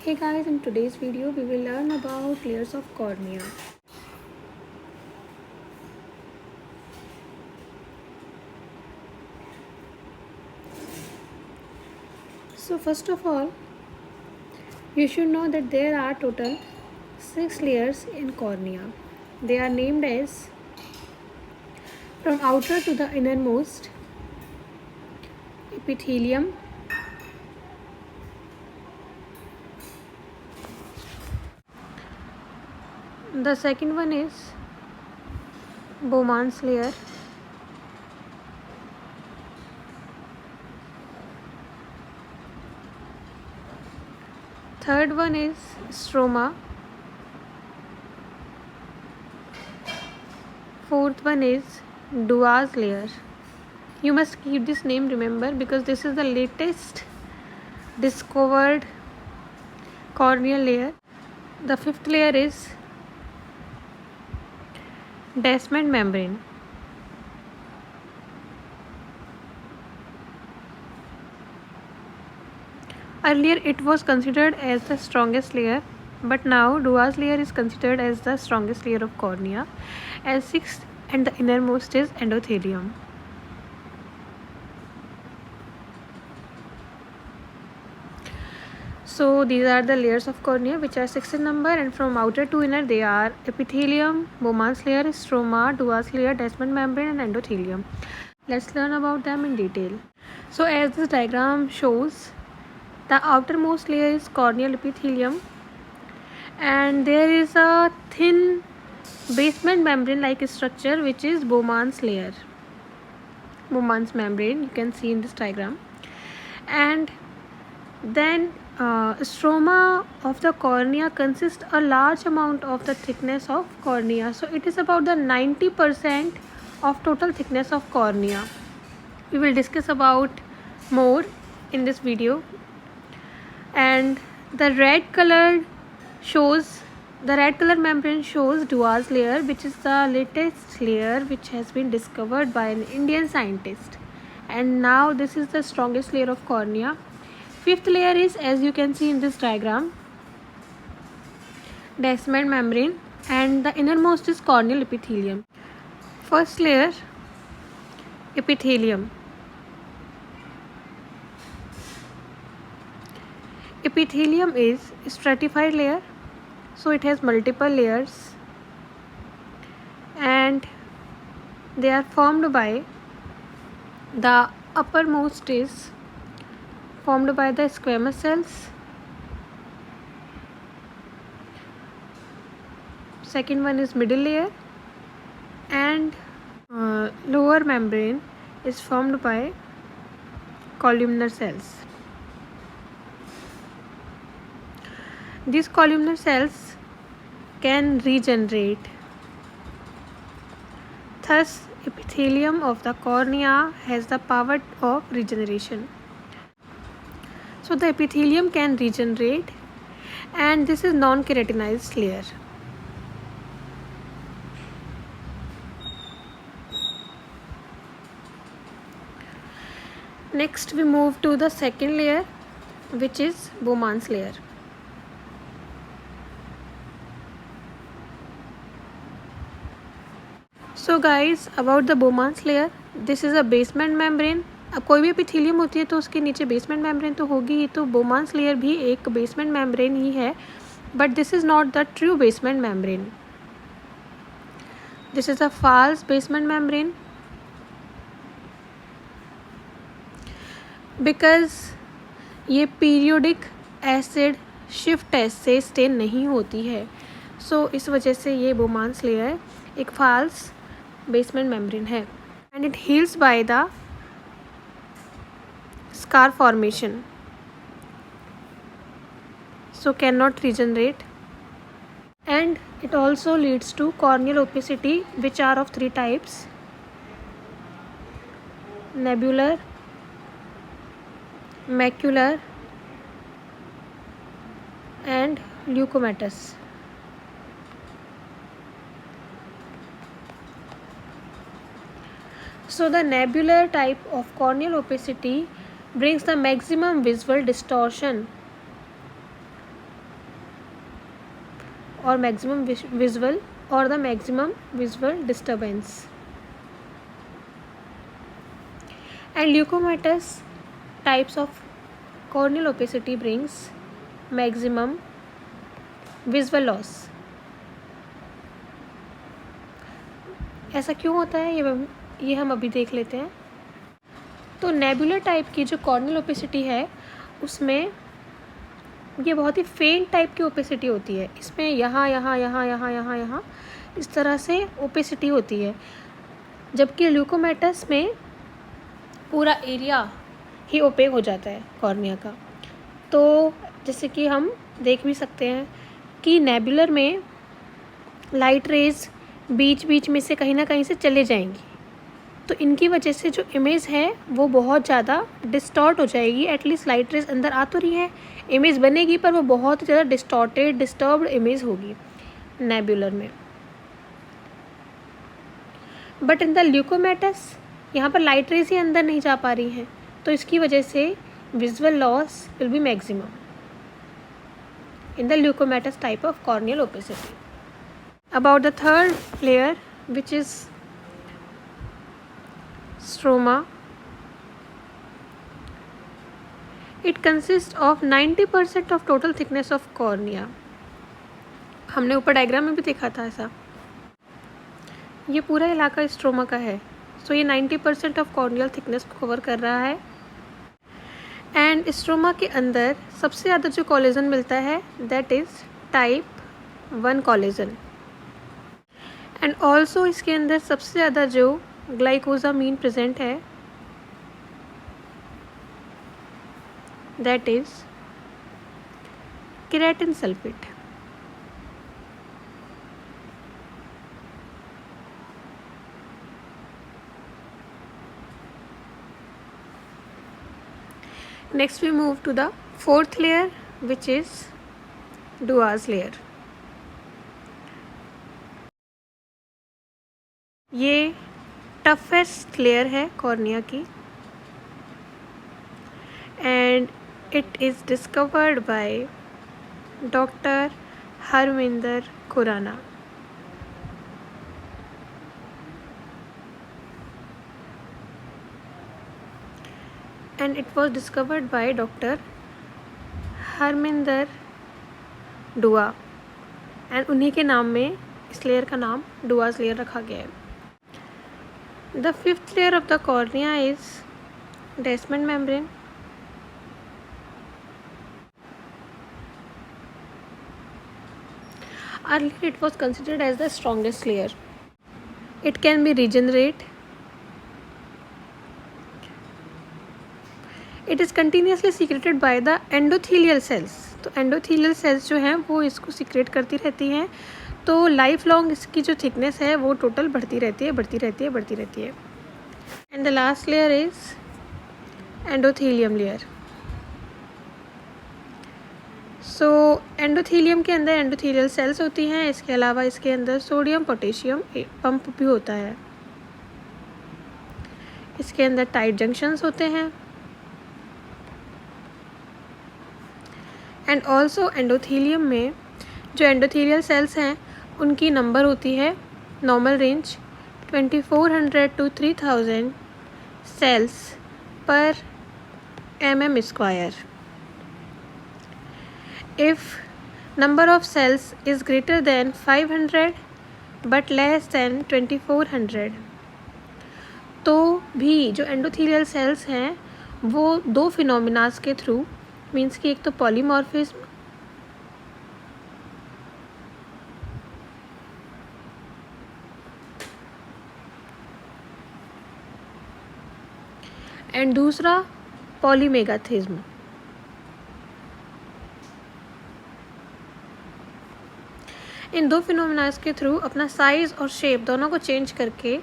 Hey guys, in today's video we will learn about layers of cornea. So first of all, you should know that there are total 6 layers in cornea. They are named as from outer to the innermost epithelium, the second one is Bowman's layer, third one is stroma, fourth one is Duas layer. You must keep this name, remember, because this is the latest discovered corneal layer. The fifth layer is Descemet membrane. Earlier it was considered as the strongest layer, but now Duas layer is considered as the strongest layer of cornea, as sixth and the innermost is endothelium. So these are the layers of cornea which are 6 in number, and from outer to inner they are epithelium, Bowman's layer, stroma, Duas layer, Descemet membrane and endothelium. Let's learn about them in detail. So as this diagram shows, the outermost layer is corneal epithelium, and there is a thin basement membrane like structure which is Bowman's layer, Bowman's membrane, you can see in this diagram. And then stroma of the cornea consists a large amount of the thickness of cornea. So it is about the 90% of total thickness of cornea. We will discuss about more in this video. And the red color membrane shows Duas layer, which is the latest layer which has been discovered by an Indian scientist, and now this is the strongest layer of cornea. Fifth layer is, as you can see in this diagram, Descemet membrane, and the innermost is corneal epithelium. First layer, epithelium. Epithelium is stratified layer, so it has multiple layers and they are formed by the uppermost is formed by the squamous cells, second one is middle layer, and lower membrane is formed by columnar cells. These columnar cells can regenerate. Thus, epithelium of the cornea has the power of regeneration. So the epithelium can regenerate, and this is non-keratinized layer. Next we move to the second layer, which is Bowman's layer. So guys, about the Bowman's layer, this is a basement membrane. अब कोई भी epithelium होती है तो उसके नीचे basement membrane तो होगी ही, तो बोमांस लेयर भी एक बेसमेंट मेम्ब्रेन ही है, but this is not the true basement membrane. This is a false basement membrane because ये पीरियोडिक एसिड शिफ्ट टेस्ट से स्टेन नहीं होती है. सो इस वजह से ये बोमांस लेयर एक फॉल्स बेसमेंट मेम्ब्रेन है, and it heals by the scar formation, so cannot regenerate, and it also leads to corneal opacity, which are of 3 types: nebular, macular and leukomatous. So the nebular type of corneal opacity brings the maximum visual distortion or maximum visual or the maximum visual disturbance. And leukomatous types of corneal opacity brings maximum visual loss. ऐसा क्यों होता है ये हम अभी देख लेते हैं. तो नेबुलर टाइप की जो कॉर्नियल ओपेसिटी है उसमें ये बहुत ही फेंट टाइप की ओपेसिटी होती है. इसमें यहाँ इस तरह से ओपेसिटी होती है, जबकि ल्यूकोमेटस में पूरा एरिया ही ओपेक हो जाता है कॉर्निया का. तो जैसे कि हम देख भी सकते हैं कि नेबुलर में लाइट रेज बीच में से कहीं ना कहीं से चले जाएंगी, तो इनकी वजह से जो इमेज है वो बहुत ज़्यादा डिस्टॉर्ट हो जाएगी. एटलीस्ट लाइट रेज अंदर आ तो रही है, इमेज बनेगी, पर वो बहुत ज़्यादा डिस्टर्ब्ड इमेज होगी नेबुलर में. बट इन द ल्यूकोमेटस यहाँ पर लाइट रेज ही अंदर नहीं जा पा रही हैं, तो इसकी वजह से visual loss will be maximum in the leukomatous type of corneal opacity. About the third layer, which is stroma, it consists of 90% of total thickness of cornea. हमने ऊपर डायग्राम में भी देखा था ऐसा. ये पूरा इलाका स्ट्रोमा का है, सो ये 90% ऑफ कॉर्नियल थिकनेस को कवर कर रहा है. एंड स्ट्रोमा के अंदर सबसे ज़्यादा जो कोलेजन मिलता है that is type 1 collagen. And also इसके अंदर सबसे ज़्यादा जो ग्लाइकोजामीन प्रेजेंट है that is keratin sulphate. Next we move to the fourth layer, which is Duas layer. ये toughest layer है कॉर्निया की, and it is discovered by Dr. Harminder Khurana. And it was discovered by Dr. Harminder Dua, and उन्हीं के नाम में इस layer का नाम डुआस लेयर रखा गया है. The fifth layer of the cornea is Descemet membrane. Earlier it was considered as the strongest layer. It can be regenerate. It is continuously secreted by the endothelial cells. तो endothelial cells जो हैं वो इसको secret करती रहती हैं, तो life long इसकी जो थिकनेस है वो टोटल बढ़ती रहती है. And the last layer is endothelium layer. So endothelium के अंदर एंडोथीलियल सेल्स होती हैं. इसके अलावा इसके अंदर सोडियम पोटेशियम पंप भी होता है. इसके अंदर टाइट जंक्शंस होते हैं. एंड ऑल्सो एंडोथीलियम में जो एंडोथीलियल सेल्स हैं उनकी नंबर होती है normal range 2400 to 3000 cells per mm². If number of cells is greater than 500 but less than 2400, तो भी जो एंडोथीलियल सेल्स हैं वो दो फिनोमिनास के थ्रू, मीन्स कि एक तो पॉलीमॉर्फिज्म एंड दूसरा पॉलीमेगाथिज्म, इन दो फिनोमिनास के थ्रू अपना साइज और शेप दोनों को चेंज करके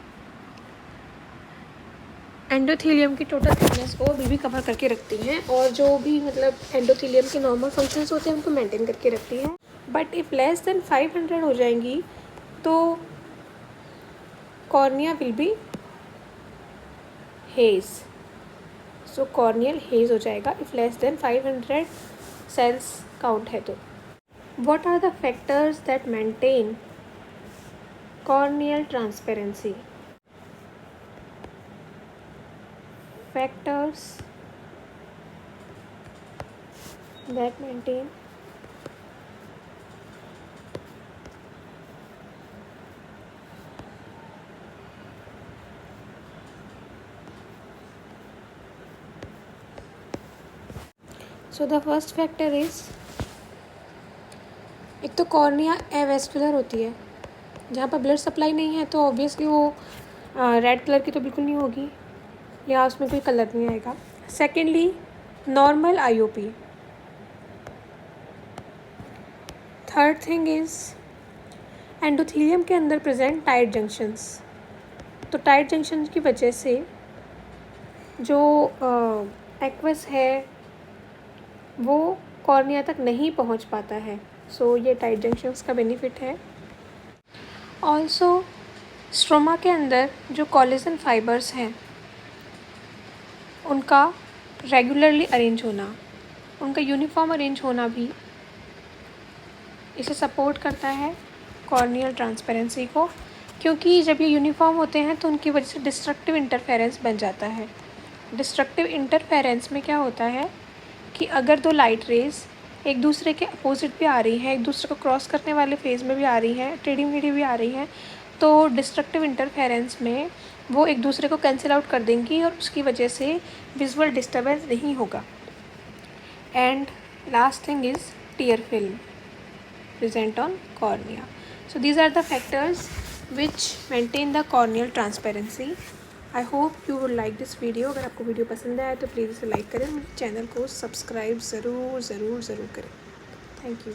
एंडोथीलियम की टोटल थिकनेस को भी कवर करके रखती हैं, और जो भी मतलब एंडोथीलियम के नॉर्मल फंक्शंस होते हैं उनको मेंटेन करके रखती हैं. बट इफ़ लेस देन 500 हो जाएंगी तो cornea will be haze. So corneal haze हो जाएगा if less than 500 cells count है तो. What are the factors that maintain corneal transparency? Factors that maintain So the first factor is, एक तो cornea avascular होती है, जहाँ पर ब्लड सप्लाई नहीं है तो ऑब्वियसली वो रेड कलर की तो बिल्कुल नहीं होगी या उसमें कोई कलर नहीं आएगा. Secondly, normal IOP. Third thing is endothelium के अंदर प्रेजेंट टाइट जंक्शंस. तो टाइट जंक्शन की वजह से जो एक्वस है वो कॉर्निया तक नहीं पहुंच पाता है. सो ये टाइट जंक्शंस का बेनिफिट है. ऑल्सो स्ट्रोमा के अंदर जो कोलेजन फाइबर्स हैं उनका रेगुलरली अरेंज होना, उनका यूनिफॉर्म अरेंज होना भी इसे सपोर्ट करता है कॉर्नियल ट्रांसपेरेंसी को, क्योंकि जब ये यूनिफॉर्म होते हैं तो उनकी वजह से डिस्ट्रक्टिव इंटरफेरेंस बन जाता है. डिस्ट्रक्टिव इंटरफेरेंस में क्या होता है कि अगर दो लाइट रेज एक दूसरे के अपोजिट भी आ रही हैं, एक दूसरे को क्रॉस करने वाले फेज़ में भी आ रही हैं, टेढ़ी मेढ़ी भी आ रही हैं, तो डिस्ट्रक्टिव इंटरफेरेंस में वो एक दूसरे को कैंसिल आउट कर देंगी और उसकी वजह से विजुअल डिस्टर्बेंस नहीं होगा. And last thing is tier film present on cornea. So these are the factors which maintain the corneal transparency. I hope you will like this video. अगर आपको वीडियो पसंद आया तो प्लीज़ इसे लाइक करें, मेरे चैनल को सब्सक्राइब ज़रूर करें. Thank you.